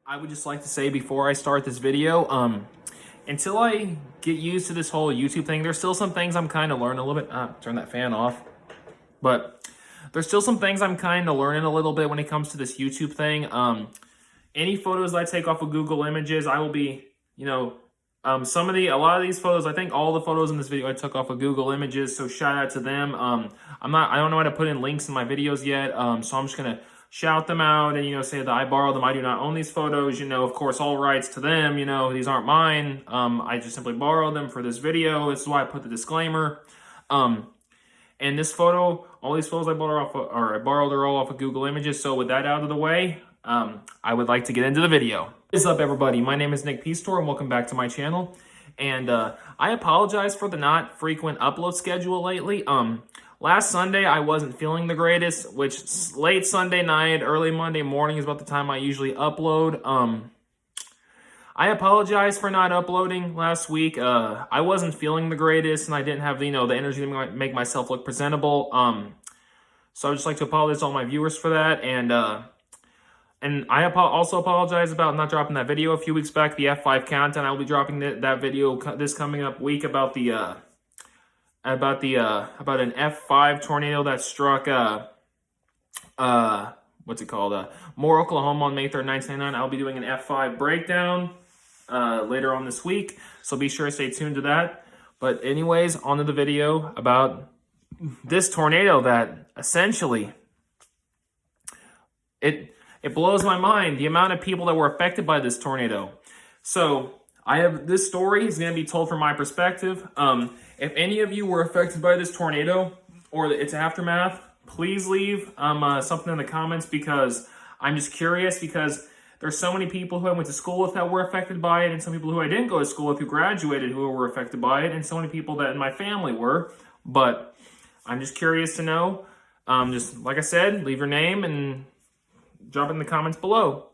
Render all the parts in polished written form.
I would just like to say before I start this video, until I get used to this whole YouTube thing, there's still some things I'm kind of learning a little bit. Turn that fan off. But there's still some things I'm kind of learning a little bit when it comes to this YouTube thing. Any photos I take off of Google Images, I will be, a lot of these photos, I think all the photos in this video I took off of Google Images, so shout out to them. I don't know how to put in links in my videos yet, so I'm just gonna shout them out and, say that I borrowed them. I do not own these photos, of course, all rights to them, these aren't mine. I just simply borrowed them for this video. This is why I put the disclaimer. And this photo, all these photos I borrowed are all off of Google Images. So with that out of the way, I would like to get into the video. What is up, everybody? My name is Nick Peastor, and welcome back to my channel. And I apologize for the not frequent upload schedule lately. Last Sunday, I wasn't feeling the greatest, which late Sunday night, early Monday morning is about the time I usually upload. I apologize for not uploading last week. I wasn't feeling the greatest, and I didn't have, the energy to make myself look presentable. So I'd just like to apologize to all my viewers for that. And I also apologize about not dropping that video a few weeks back, the F5 countdown. I'll be dropping that video this coming up week about an F5 tornado that struck Moore, Oklahoma on May 3rd, 1999. I'll be doing an F5 breakdown later on this week, so be sure to stay tuned to that. But anyways, on to the video about this tornado that essentially it blows my mind, the amount of people that were affected by this tornado. So this story is going to be told from my perspective. If any of you were affected by this tornado or its aftermath, please leave something in the comments, because I'm just curious, because there's so many people who I went to school with that were affected by it, and some people who I didn't go to school with who graduated who were affected by it, and so many people that in my family were. But I'm just curious to know. Just like I said, leave your name and drop it in the comments below.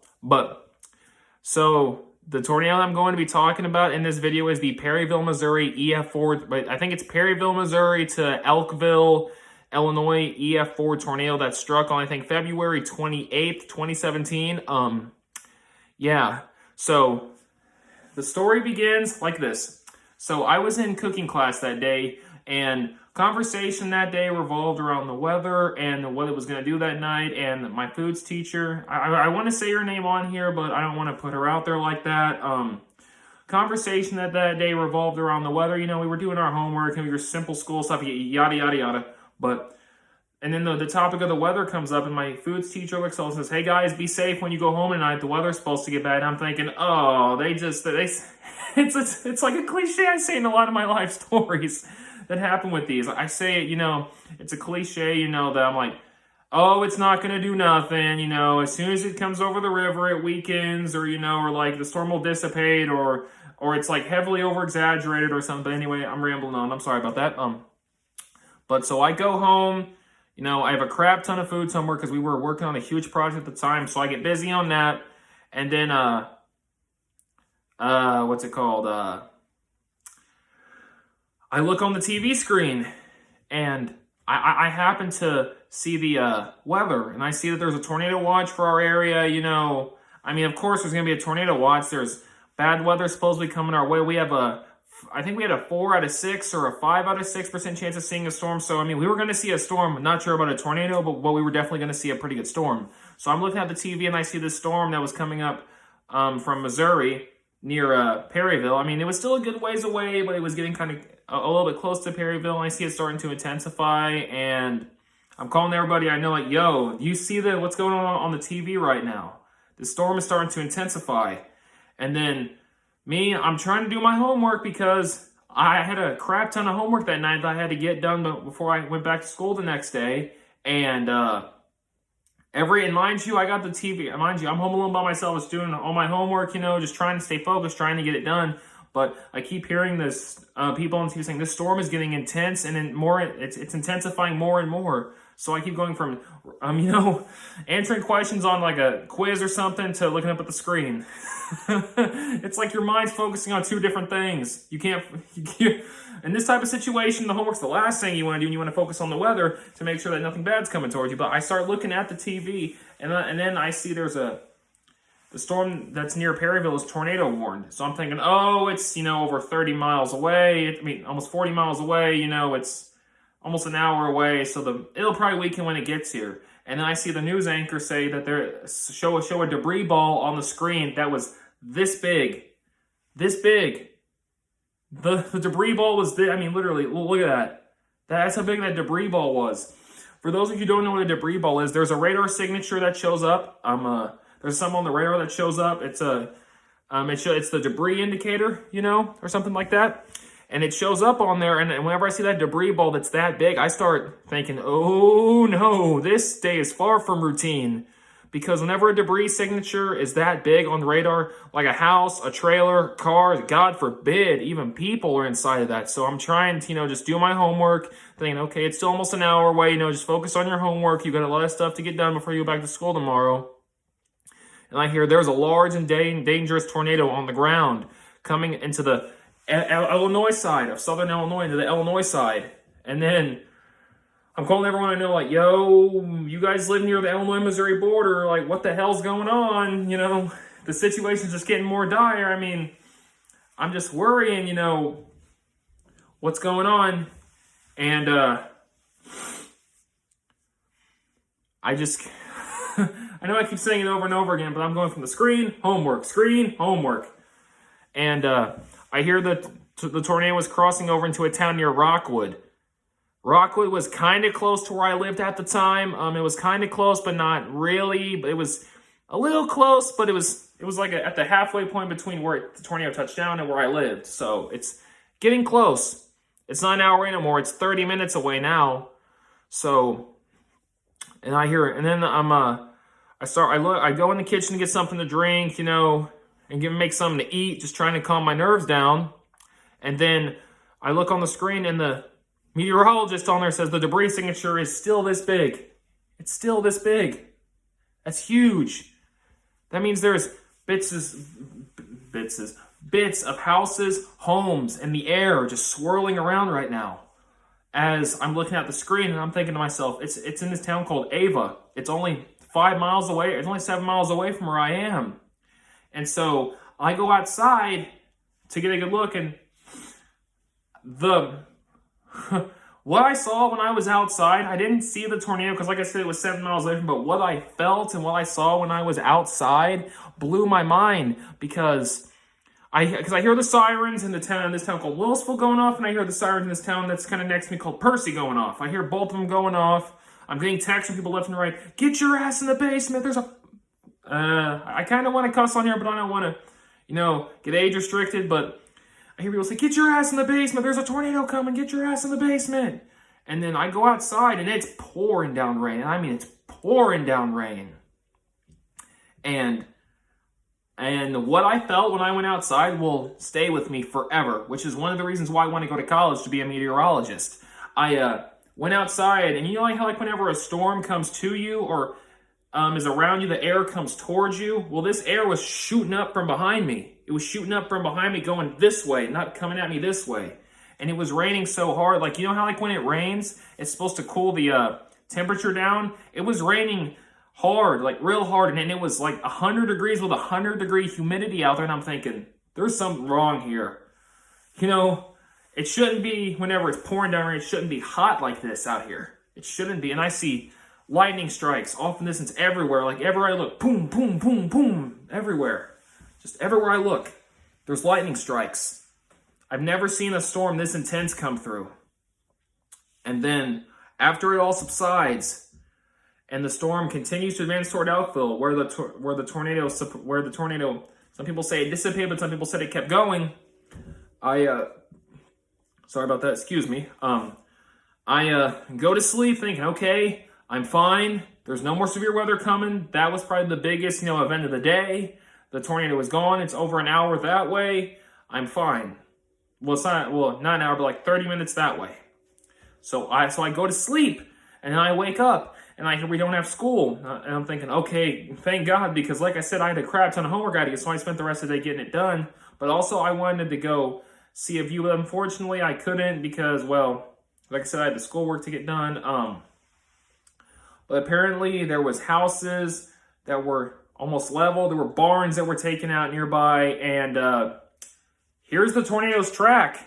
So the tornado I'm going to be talking about in this video is the Perryville, Missouri EF4, but I think it's Perryville, Missouri to Elkville, Illinois EF4 tornado that struck on, I think, February 28th, 2017. Yeah, so the story begins like this. So I was in cooking class that day, and conversation that day revolved around the weather and what it was going to do that night. And my foods teacher, I want to say her name on here, but I don't want to put her out there like that. Conversation that day revolved around the weather. We were doing our homework and we were simple school stuff, yada, yada, yada. And then the topic of the weather comes up, and my foods teacher looks over and says, "Hey guys, be safe when you go home tonight. The weather's supposed to get bad." And I'm thinking, oh, it's like a cliche I say in a lot of my life stories that happen with these. I say it, it's a cliche, that I'm like, oh, it's not going to do nothing, as soon as it comes over the river, it weakens, or, or like the storm will dissipate, or it's like heavily over exaggerated or something. But anyway, I'm rambling on. I'm sorry about that. But so I go home, I have a crap ton of food somewhere because we were working on a huge project at the time. So I get busy on that. And then, I look on the TV screen, and I happen to see the weather, and I see that there's a tornado watch for our area. Of course there's going to be a tornado watch. There's bad weather supposedly coming our way. I think we had a 4 out of 6 or a 5 out of 6% chance of seeing a storm. So, we were going to see a storm. Not sure about a tornado, but we were definitely going to see a pretty good storm. So I'm looking at the TV, and I see this storm that was coming up from Missouri near Perryville. It was still a good ways away, but it was getting kind of a little bit close to Perryville, and I see it starting to intensify, and I'm calling everybody I know, like, yo, you see what's going on the TV right now? The storm is starting to intensify. And then I'm trying to do my homework because I had a crap ton of homework that night that I had to get done before I went back to school the next day. And mind you, I got the TV. Mind you, I'm home alone by myself, just doing all my homework, just trying to stay focused, trying to get it done. But I keep hearing this, people on TV saying this storm is getting intense, and then it's intensifying more and more. So I keep going from, answering questions on like a quiz or something to looking up at the screen. It's like your mind's focusing on two different things. You can't, in this type of situation, the homework's the last thing you want to do, and you want to focus on the weather to make sure that nothing bad's coming towards you. But I start looking at the TV, and then I see there's a the storm that's near Perryville is tornado warned. So I'm thinking, oh, it's, over 30 miles away. I mean, almost 40 miles away. It's almost an hour away. So it'll probably weaken when it gets here. And then I see the news anchor say that show a debris ball on the screen that was this big. This big. The debris ball was this. I mean, literally, look at that. That's how big that debris ball was. For those of you who don't know what a debris ball is, there's a radar signature that shows up. There's some on the radar that shows up. It's it's the debris indicator, or something like that. And it shows up on there, and whenever I see that debris ball that's that big, I start thinking, oh no, this day is far from routine. Because whenever a debris signature is that big on the radar, like a house, a trailer, cars, God forbid, even people are inside of that. So I'm trying to, just do my homework, thinking, okay, it's still almost an hour away, just focus on your homework. You got a lot of stuff to get done before you go back to school tomorrow. And I hear there's a large and dangerous tornado on the ground coming into the Illinois side of southern Illinois, into the Illinois side. And then I'm calling everyone I know, like, yo, you guys live near the Illinois-Missouri border. Like, what the hell's going on? The situation's just getting more dire. I mean, I'm just worrying, what's going on. And I just... I know I keep saying it over and over again, but I'm going from the screen, homework. And I hear that the tornado was crossing over into a town near Rockwood. Rockwood was kind of close to where I lived at the time. It was kind of close, but not really. It was a little close, but it was like at the halfway point between where the tornado touched down and where I lived. So it's getting close. It's not an hour anymore. It's 30 minutes away now. So, and I hear it, and then I go in the kitchen to get something to drink, and make something to eat, just trying to calm my nerves down. And then I look on the screen, and the meteorologist on there says the debris signature is still this big. It's still this big. That's huge. That means there's bits of houses, homes, in the air just swirling around right now. As I'm looking at the screen, and I'm thinking to myself, it's in this town called Ava. It's only 5 miles away. It's only 7 miles away from where I am. And so I go outside to get a good look, and what I saw when I was outside, I didn't see the tornado because, like I said, it was 7 miles away from, but what I felt and what I saw when I was outside blew my mind because I hear the sirens in this town called Louisville going off, and I hear the sirens in this town that's kind of next to me called Percy going off. I hear both of them going off. I'm getting texts from people left and right. Get your ass in the basement. There's a... I kind of want to cuss on here, but I don't want to, get age restricted. But I hear people say, get your ass in the basement. There's a tornado coming. Get your ass in the basement. And then I go outside, and it's pouring down rain. I mean, it's pouring down rain. And what I felt when I went outside will stay with me forever, which is one of the reasons why I want to go to college to be a meteorologist. I went outside, and how whenever a storm comes to you or is around you, the air comes towards you? Well, this air was shooting up from behind me. It was shooting up from behind me going this way, not coming at me this way. And it was raining so hard. How when it rains, it's supposed to cool the temperature down? It was raining hard, real hard, and it was 100 degrees with 100-degree humidity out there, and I'm thinking, there's something wrong here. It shouldn't be, whenever it's pouring down rain, it shouldn't be hot like this out here. It shouldn't be. And I see lightning strikes off in the distance everywhere. Everywhere I look, boom, boom, boom, boom, everywhere. Just everywhere I look, there's lightning strikes. I've never seen a storm this intense come through. And then, after it all subsides, and the storm continues to advance toward Elkville, where the tornado, some people say it dissipated, but some people said it kept going. Sorry about that, excuse me. I go to sleep thinking, okay, I'm fine. There's no more severe weather coming. That was probably the biggest, event of the day. The tornado was gone. It's over an hour that way. I'm fine. Well, it's not an hour, but 30 minutes that way. So I go to sleep, and then I wake up, and I hear we don't have school. And I'm thinking, okay, thank God, because like I said, I had a crap ton of homework I had to get, so I spent the rest of the day getting it done. But also I wanted to go see a view. But unfortunately, I couldn't because, like I said, I had the schoolwork to get done. But apparently there was houses that were almost level. There were barns that were taken out nearby, and here's the tornado's track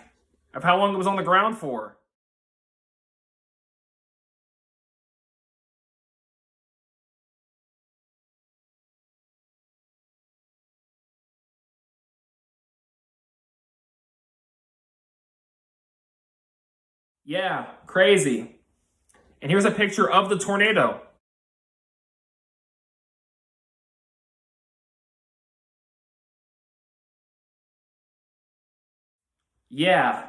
of how long it was on the ground for. Yeah, crazy. And here's a picture of the tornado. Yeah.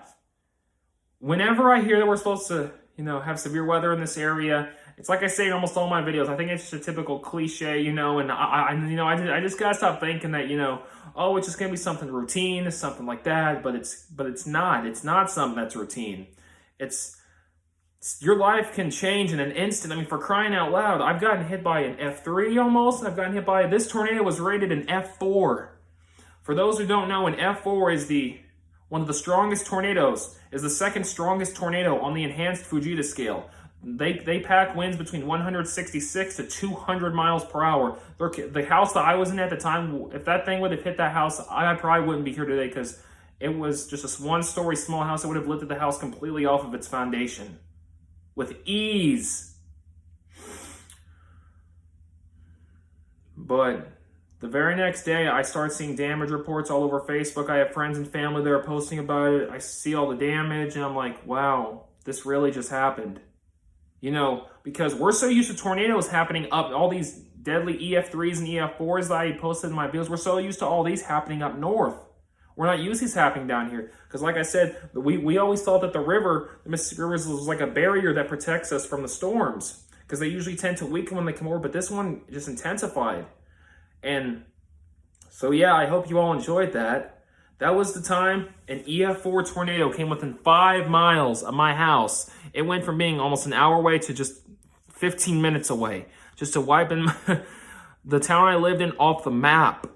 Whenever I hear that we're supposed to, have severe weather in this area, it's like I say in almost all my videos. I think it's just a typical cliche, and I just gotta stop thinking that, oh, it's just gonna be something routine, something like that. But it's not. It's not something that's routine. Your life can change in an instant. I mean, for crying out loud, I've gotten hit by an F3 almost, and I've gotten hit by, this tornado was rated an F4. For those who don't know, an F4 is one of the strongest tornadoes, is the second strongest tornado on the enhanced Fujita scale. They pack winds between 166 to 200 miles per hour. The house that I was in at the time, if that thing would have hit that house, I probably wouldn't be here today, because it was just a one-story small house that would have lifted the house completely off of its foundation with ease. But the very next day, I start seeing damage reports all over Facebook. I have friends and family that are posting about it. I see all the damage, and I'm like, wow, this really just happened. Because we're so used to tornadoes happening up, all these deadly EF3s and EF4s that I posted in my videos, we're so used to all these happening up north. We're not used to these happening down here. Because like I said, we always thought that the Mississippi River was like a barrier that protects us from the storms. Because they usually tend to weaken when they come over, but this one just intensified. And so yeah, I hope you all enjoyed that. That was the time an EF4 tornado came within 5 miles of my house. It went from being almost an hour away to just 15 minutes away. Just to wiping the town I lived in off the map.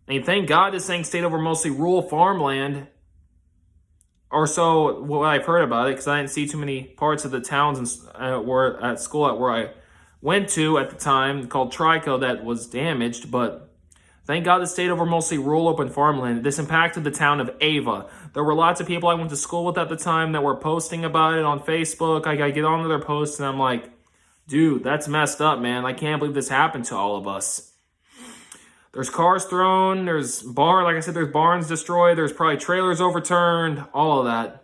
And thank God this thing stayed over mostly rural farmland. Or so what I've heard about it, because I didn't see too many parts of the towns were at school where I went to at the time, called Trico, that was damaged. But thank God it stayed over mostly rural open farmland. This impacted the town of Ava. There were lots of people I went to school with at the time that were posting about it on Facebook. I get onto their posts and I'm like, dude, that's messed up, man. I can't believe this happened to all of us. There's cars thrown, there's there's barns destroyed, there's probably trailers overturned, all of that.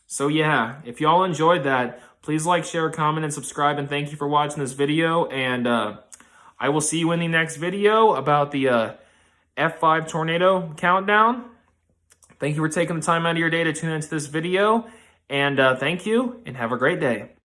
So yeah, if y'all enjoyed that, please like, share, comment, and subscribe, and thank you for watching this video, and I will see you in the next video about the F5 tornado countdown. Thank you for taking the time out of your day to tune into this video, and thank you, and have a great day.